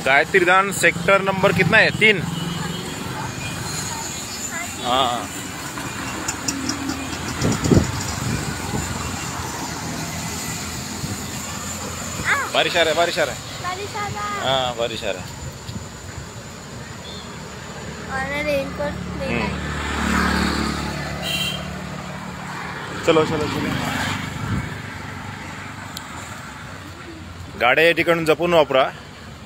गायत्री धाम sector number कितना है? 3। हाँ बारिश आ रहा है, बारिश आ रहा है। हाँ बारिश आ रहा है। और रेनकोट चलो चलो चलो, गाड्या या ठिकाणी जपून वापरा.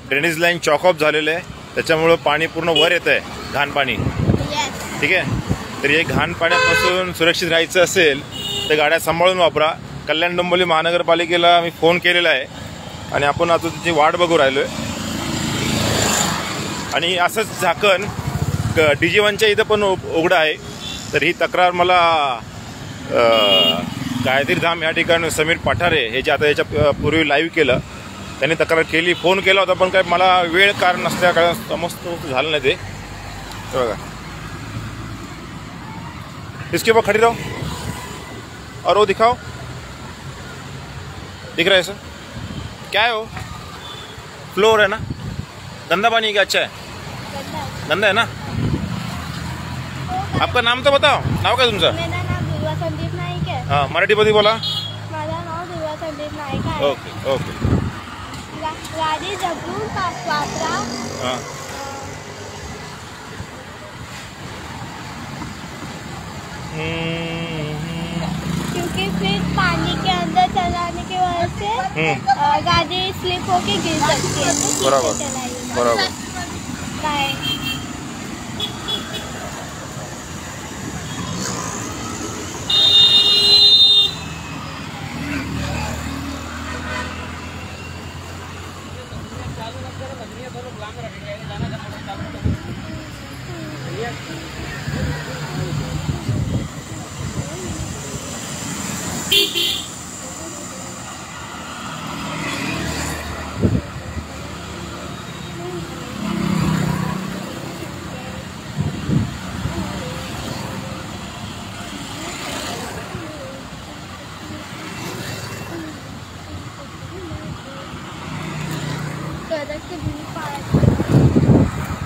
ड्रेनेज लाईन चॉकअप झालेलं आहे, त्याच्यामुळं पाणी पूर्ण वर येत आहे, घाण पाणी. ठीक आहे, तर हे घाण पाण्यापासून सुरक्षित राहायचं असेल तर गाड्या सांभाळून वापरा. कल्याण डोंबिवली महानगरपालिकेला मी फोन केलेला आहे आणि आपण आता त्याची वाट बघू राहिलोय. आणि असंच झाकण DG1च्या इथं पण उघडं आहे. तर ही तक्रार मला गायत्री धाम या ठिकाणी समीर पठारे हे जे आता याच्या पूर्वी लाईव्ह केलं त्यांनी तक्रार केली, फोन केला होता, पण काय मला वेळ कारण नसल्या कारण समजत झालं नाही ते. बघा, इसके ऊपर खड़ी रहो और वो दिखाओ, दिख रहा है सर? क्या है वो? फ्लोर है ना? गंदा पानी है क्या अच्छा है? गंदा है ना? आपका नाम तो बताओ, नाव काय तुमचं? मेरा नाम दुर्वा संदीप नाईक है. हाँ मराठीमध्ये बोला. माझं नाव दुर्वा संदीप नाईक आहे. Okay okay. गाडी जपून वापरा. हाँ क्योंकि फिर पानी के अंदर चलाने की वजह से गाड़ी स्लिप होके गिर सकती है. तो बराबर बराबर. बाय.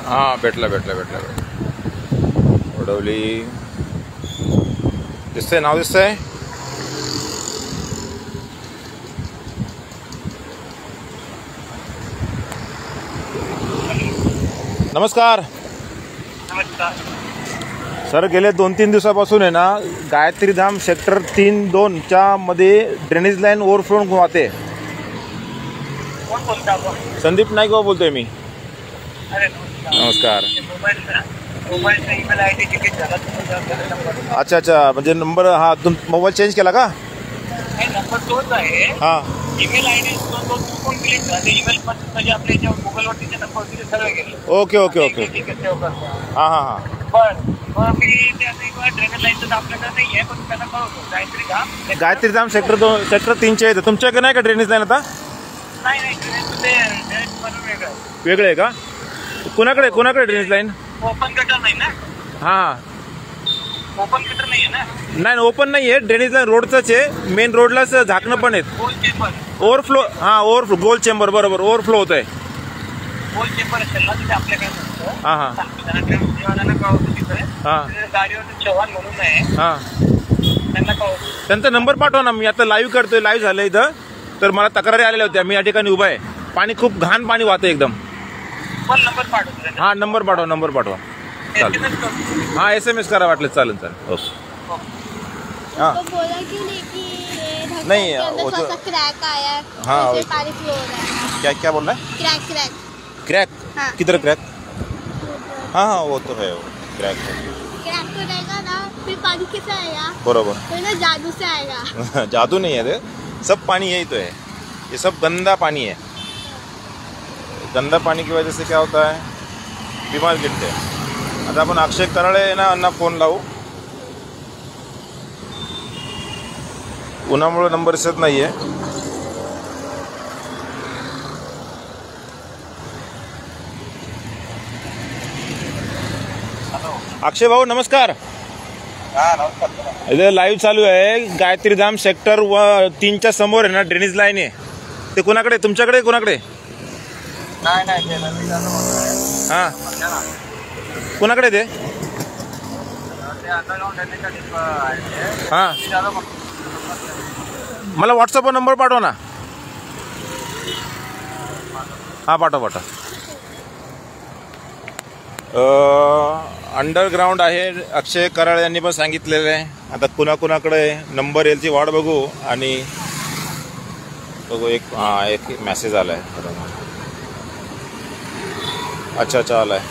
हाँ भेटला वडवली दिसतंय, नाव दिसतंय. नमस्कार. सर गेले 2-3 दिवसापासून आहे ना गायत्री धाम सेक्टर 3-2च्या मध्ये ड्रेनेज लाईन ओव्हरफ्लो वाहते. संदीप नाईक बोलतोय मी. नमस्कार. अच्छा अच्छा, म्हणजे नंबर हा तुम मोबाईल चेंज केला का? नंबर तोच आहे. हा ईमेल आयडी तो चुकून क्लिक झाला. ईमेल म्हणजे आपल्या ज्या गुगलवरती नंबर सगळं गेलं. Okay okay okay. हा हा हा. पण मग मी त्या ड्रेनेज लाईनचं आपल्याकडे नाही आहे, पण त्यांना कळवतो गायत्री धाम सेक्टर 3चे आहे. तुमच्याकडे नाही का ड्रेनेज लाईन आता? नाही ड्रेनेज म्हणून वेगळं वेगळं आहे का? कोणाकडे ड्रेनेज लाईन? ओपन गटर नाही ना? हा ओपन गटर नाही आहे ना? नाही ओपन नाही आहे, ड्रेनेज लाईन रोडचंच आहे. मेन रोडलाच झाकणं पण आहेत. गोल चेंबर. ओव्हरफ्लो. हा ओव्हरफ्लो गोल चेंबर, बरोबर ओव्हरफ्लो होत आहे. गोल चेंबर असेल ना तिथे आपल्याकडे. हा हा कळवतो तिथे. हा गाडीवर चव्हाण म्हणून आहे, हा. त्यांना कळवतो. त्यांचा नंबर पाठवा ना. मी आता लाईव्ह करतोय, लाईव्ह झालं इथं. तर मला तक्रारी आलेल्या होत्या, मी या ठिकाणी उभा आहे. पाणी खूप घाण पाणी वाहतं एकदम. पण नंबर पाठवतो. हा नंबर पाठवा. चालेल. हाँ SMS करा वाटलं चालेल. ओके. हाँ तो बोला क्यों नहीं कि ये ढक्कन नहीं, के अंदर वो तो- थोड़ा सा क्रैक आया. हाँ, उससे पानी फ्लो हो रहा है. क्या बोल रहा है? क्रैक. क्रैक? हाँ. किधर क्रैक? हाँ हाँ वो तो है, वो क्रैक है. क्रैक तो रहेगा ना, फिर पानी कैसे आएगा? बरोबर. तो ना जादू से आएगा. जादू नहीं है ये, सब पानी यही तो है. ये सब गंदा पानी है. गंदा पानी की वजह से क्या होता है, बीमार गिरते हैं. आता आपण अक्षय कराळे ना यांना फोन लावू. उन्हामुळे नंबर दिसत नाहीये. अक्षय भाऊ नमस्कार. इथे लाईव्ह चालू आहे. गायत्री धाम सेक्टर 3च्या समोर आहे ना ड्रेनेज लाईन आहे. ते कोणाकडे? तुमच्याकडे? कोणाकडे? नाही नाही ते रवी जाधव म्हणतोय. हां समजा ना. कुणाकडे ते ते अंडरग्राऊंड ड्रेनेजच्या डिप आहे ते. हां रवी जाधव म्हणतो. मला व्हॉट्सअपवर नंबर पाठवा ना. हां पाठवा पाठवा. अंडरग्राऊंड आहे अक्षय कराळ यांनी पण सांगितलेलं आहे. आता कुणाकुणाकडे नंबर येलची वाट बघू आणि बघू. एक मेसेज आला आहे. अच्छा आला आहे.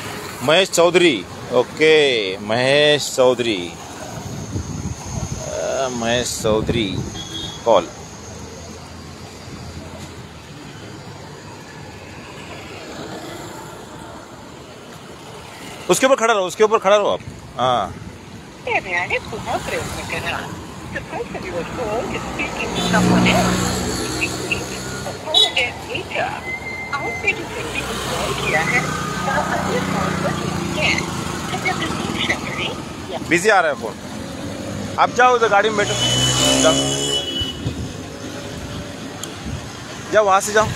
महेश चौधरी. Okay Mahesh Chaudhary call. उसके ऊपर खड़ा रहो आप. हाँ पुन्हा प्रयत्न करा. The person you are called is speaking to someone else. Call again later. आपने जो व्यक्ति को कॉल किया है वह अन्य कॉल पर बिजी है. कृपया प्रतीक्षा करें या बिजी आ रहा है फोन. आप जाओ उधर गाड़ी में बैठो. जाओ वहां से जाओ.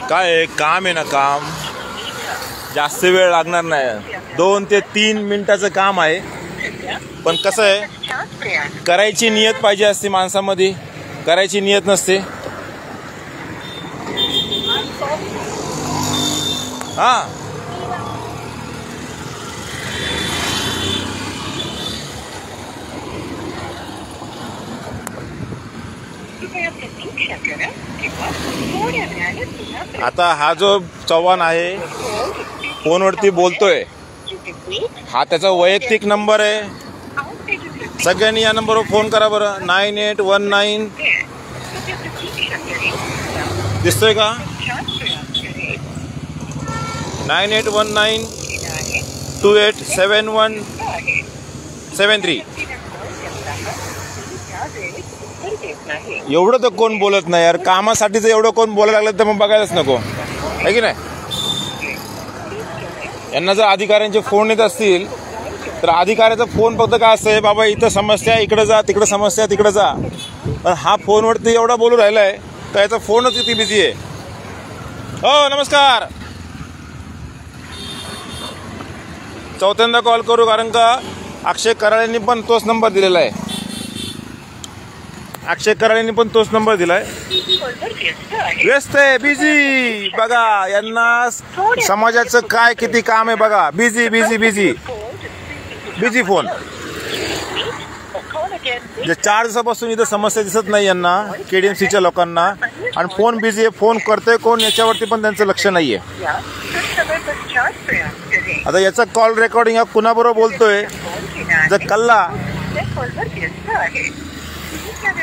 काय आहे, काम आहे ना. काम जास्त वेळ लागणार नाही. 2 ते 3 मिनिटाचं काम आहे. पण कसं आहे, करायची नियत पाहिजे असते माणसामध्ये. करायची नियत नसते. हां आता हा जो चव्हाण आहे फोनवरती बोलतोय, हा त्याचा वैयक्तिक नंबर आहे. सगळ्यांनी या नंबरवर फोन करा बरं. 9819 दिसतोय का? 9819 287173. एवढं तर कोण बोलत नाही यार. कामासाठीच एवढं कोण बोलायला लागलं तर मग बघायलाच नको आहे की नाही. यांना जर अधिकाऱ्यांचे फोन येत असतील तर अधिकाऱ्याचा फोन फक्त काय असतंय, बाबा इथं समस्या, इकडे जा, तिकडे समस्या, तिकडे जा. पण हा फोनवरती एवढा बोलू राहिलाय तर याचा फोनच किती बिझी आहे. हो नमस्कार. चौथ्यांदा कॉल करू कारण का अक्षय कराळेंनी पण तोच नंबर दिलेला आहे. अक्षय कराळेंनी पण तोच नंबर दिलाय. व्यस्त आहे, बिझी. बघा यांना समाजाचं काय किती काम आहे बघा. Busy busy busy busy phone. 4 दिवसापासून इथं समस्या दिसत नाही यांना, KDMCच्या लोकांना. आणि फोन बिझी आहे. फोन करतोय कोण याच्यावरती पण त्यांचं लक्ष नाहीये. आता याचा कॉल रेकॉर्डिंग हा कुणाबरोबर बोलतोय जर कल्ला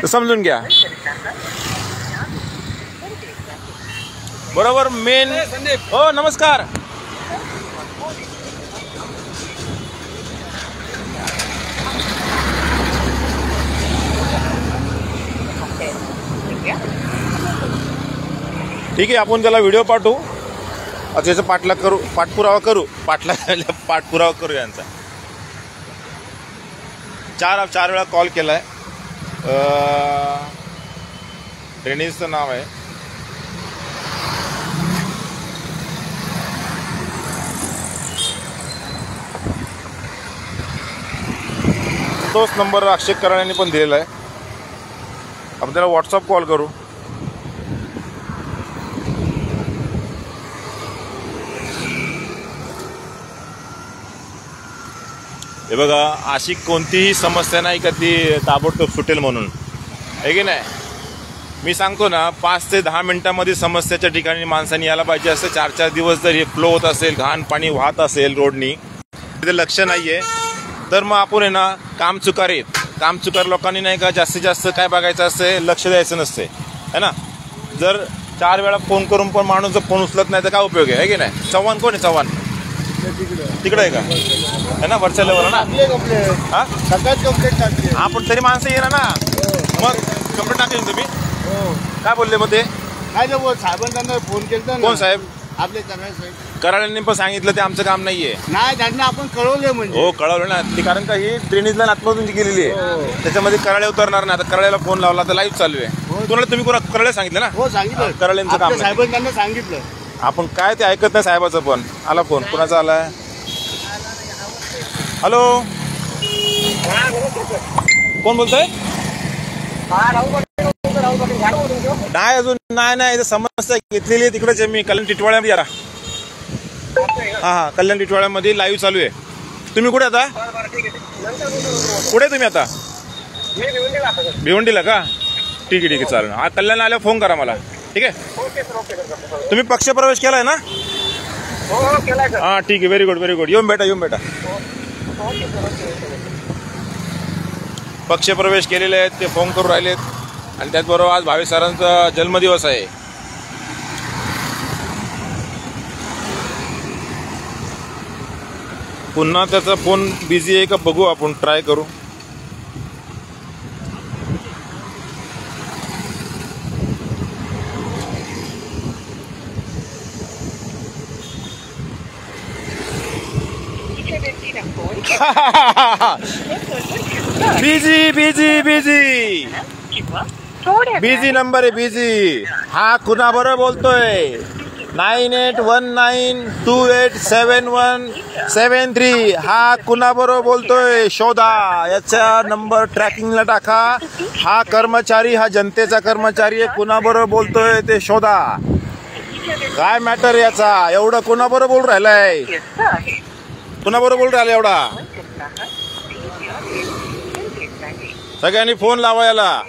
तर समजून घ्या. बरोबर मेन. हो नमस्कार. ठीक आहे, आपण त्याला व्हिडिओ पाठवू. त्याचा पाठपुरावा करू यांचा. 4 वेळा कॉल केलाय. ड्रेनेजचं नाव आहे. तोच नंबर अक्षय कराळेंनी पण दिलेला आहे. आपण त्याला व्हॉट्सअप कॉल करू. हे बघा, अशी कोणतीही समस्या नाही का ती ताबडतोब सुटेल म्हणून, आहे की नाही. मी सांगतो ना, 5 ते 10 मिनिटांमध्ये समस्याच्या ठिकाणी माणसांनी यायला पाहिजे असं. 4-4 दिवस जर हे फ्लो होत असेल, घाण पाणी वाहत असेल रोडनी, तिथे लक्ष नाहीये तर मग आपण आहे ना कामचुकार लोकांनी नाही का जास्तीत जास्त काय बघायचं असते, लक्ष द्यायचं नसते, है ना. जर 4 वेळा फोन करून पण माणूस जर फोन उचलत नाही तर काय उपयोग आहे की नाही. चव्हाण कोण आहे? चव्हाण तिकडे आहे का, है ना, वरच्या लेवलला ना. हा आपण तरी माणसं येणार ना. मग कंप्लेंट टाकली तुम्ही? काय बोलले मग ते? काय साहेबांना फोन केला. कोण साहेब? आपले करायचं कराड्यांनी पण सांगितलं ते आमचं काम नाहीये. नाही, त्यांना आपण कळवलं म्हणजे. हो कळवलं ना ते, कारण का ही ड्रेनेज लाईन आतमधून जी गेलेली आहे त्याच्यामध्ये कराळे उतरणार नाही. आता कराळ्याला फोन लावला तर लाईव्ह चालू आहे. तुम्हाला तुम्ही कराळे सांगितलं ना? हो सांगितलं, कराळ्यांचं काम आपल्या नाही. साहेबांनी त्यांना सांगितलं. आपण काय ते ऐकत नाही साहेबाचं. पण आला फोन, कुणाचा आलाय? हॅलो, कोण बोलतोय? नाही अजून नाही इथं समस्या घेतलेली आहे तिकडेच आहे मी, कल्याण टिटवाळ्यामध्ये. जरा हा कल्याण टिटवाळ्यामध्ये लाईव्ह चालू आहे. तुम्ही कुठे आता? कुठे तुम्ही आता? भिवंडीला का? ठीक आहे चालेल. हा कल्याण आल्यावर फोन करा मला. ठीक आहे. तुम्ही पक्षप्रवेश केलाय ना? हा ठीक आहे. Very good. येऊन भेटा. पक्षप्रवेश केलेले आहेत ते फोन करून राहिलेत. आणि त्याचबरोबर आज भावेश सरांचा जन्मदिवस आहे. पुन्हा त्याचा फोन बिझी आहे का बघू, आपण ट्राय करू. बिझी नंबर आहे बिझी. हा कुणाबरोबर बोलतोय? 9819287173. हा कुणाबरोबर बोलतोय शोधा. याचा नंबर ट्रॅकिंगला टाका. हा कर्मचारी, हा जनतेचा कर्मचारी आहे. कुणाबरोबर बोलतोय ते शोधा. काय मॅटर याचा? एवढं कुणाबरोबर बोलून राहिलाय? कुणाबरोबर बोलून राहिला एवढा? सगळ्यांनी फोन लावा याला.